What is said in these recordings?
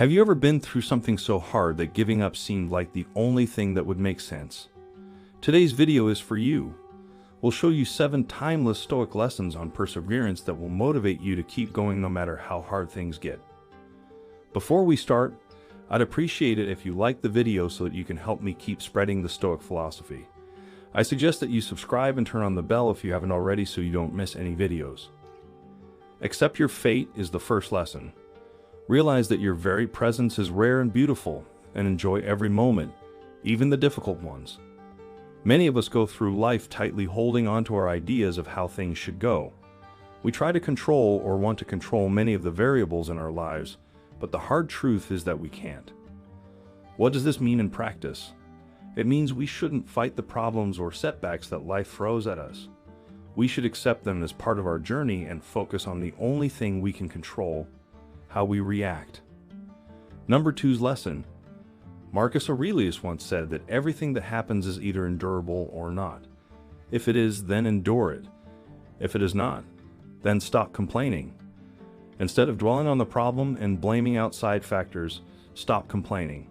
Have you ever been through something so hard that giving up seemed like the only thing that would make sense? Today's video is for you. We'll show you 7 timeless Stoic lessons on perseverance that will motivate you to keep going no matter how hard things get. Before we start, I'd appreciate it if you like the video so that you can help me keep spreading the Stoic philosophy. I suggest that you subscribe and turn on the bell if you haven't already so you don't miss any videos. Accept your fate is the first lesson. Realize that your very presence is rare and beautiful, and enjoy every moment, even the difficult ones. Many of us go through life tightly holding on to our ideas of how things should go. We try to control or want to control many of the variables in our lives, but the hard truth is that we can't. What does this mean in practice? It means we shouldn't fight the problems or setbacks that life throws at us. We should accept them as part of our journey and focus on the only thing we can control: how we react. Number 2's lesson. Marcus Aurelius once said that everything that happens is either endurable or not. If it is, then endure it. If it is not, then stop complaining. Instead of dwelling on the problem and blaming outside factors, stop complaining.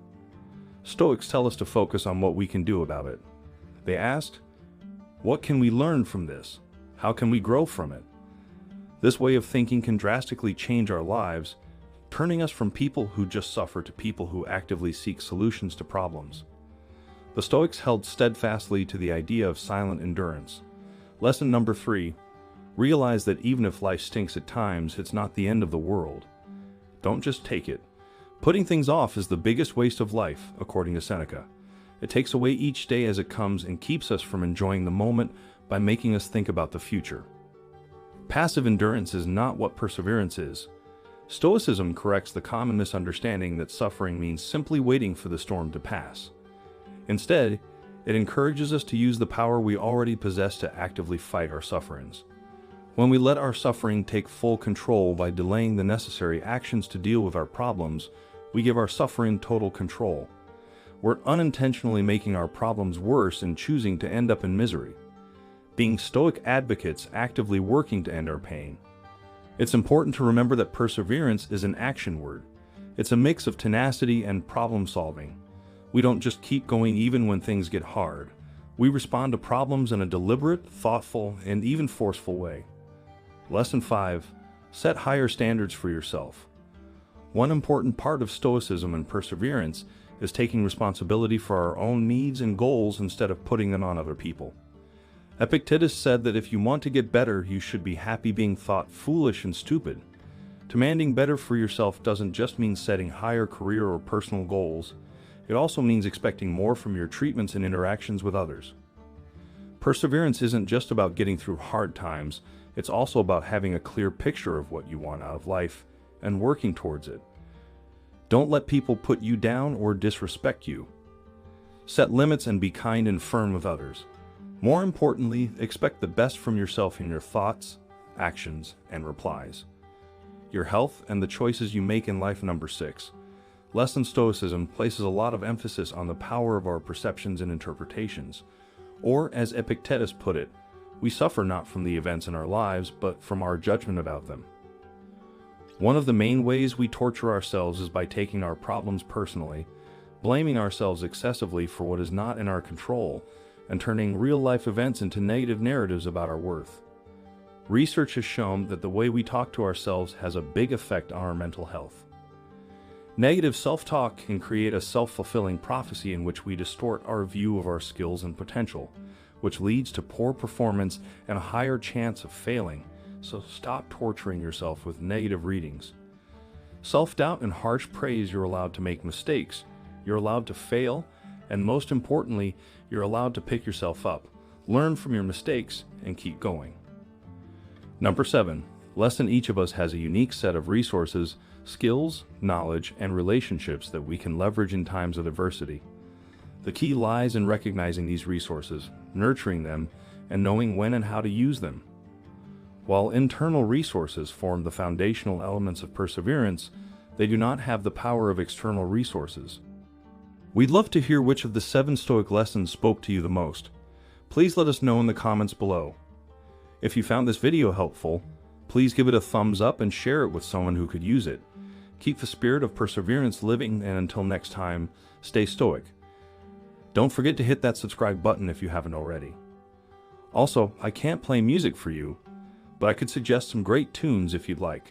Stoics tell us to focus on what we can do about it. They asked, what can we learn from this? How can we grow from it? This way of thinking can drastically change our lives, turning us from people who just suffer to people who actively seek solutions to problems. The Stoics held steadfastly to the idea of silent endurance. Lesson number 3. Realize that even if life stinks at times, it's not the end of the world. Don't just take it. Putting things off is the biggest waste of life, according to Seneca. It takes away each day as it comes and keeps us from enjoying the moment by making us think about the future. Passive endurance is not what perseverance is. Stoicism corrects the common misunderstanding that suffering means simply waiting for the storm to pass. Instead, it encourages us to use the power we already possess to actively fight our sufferings. When we let our suffering take full control by delaying the necessary actions to deal with our problems, we give our suffering total control. We're unintentionally making our problems worse and choosing to end up in misery. Being Stoic advocates actively working to end our pain. It's important to remember that perseverance is an action word. It's a mix of tenacity and problem solving. We don't just keep going even when things get hard. We respond to problems in a deliberate, thoughtful, and even forceful way. Lesson 5. Set higher standards for yourself. One important part of Stoicism and perseverance is taking responsibility for our own needs and goals instead of putting them on other people. Epictetus said that if you want to get better, you should be happy being thought foolish and stupid. Demanding better for yourself doesn't just mean setting higher career or personal goals. It also means expecting more from your treatments and interactions with others. Perseverance isn't just about getting through hard times, it's also about having a clear picture of what you want out of life and working towards it. Don't let people put you down or disrespect you. Set limits and be kind and firm with others. More importantly, expect the best from yourself in your thoughts, actions, and replies. Your health and the choices you make in life. Number 6. Lesson Stoicism places a lot of emphasis on the power of our perceptions and interpretations. Or, as Epictetus put it, we suffer not from the events in our lives, but from our judgment about them. One of the main ways we torture ourselves is by taking our problems personally, blaming ourselves excessively for what is not in our control, and turning real-life events into negative narratives about our worth. Research has shown that the way we talk to ourselves has a big effect on our mental health. Negative self-talk can create a self-fulfilling prophecy in which we distort our view of our skills and potential, which leads to poor performance and a higher chance of failing, so stop torturing yourself with negative readings. Self-doubt and harsh praise. You're allowed to make mistakes, you're allowed to fail, and most importantly, you're allowed to pick yourself up, learn from your mistakes, and keep going. Number 7. Lesson. Each of us has a unique set of resources, skills, knowledge, and relationships that we can leverage in times of adversity. The key lies in recognizing these resources, nurturing them, and knowing when and how to use them. While internal resources form the foundational elements of perseverance, they do not have the power of external resources. We'd love to hear which of the 7 Stoic lessons spoke to you the most. Please let us know in the comments below. If you found this video helpful, please give it a thumbs up and share it with someone who could use it. Keep the spirit of perseverance living, and until next time, stay stoic. Don't forget to hit that subscribe button if you haven't already. Also, I can't play music for you, but I could suggest some great tunes if you'd like.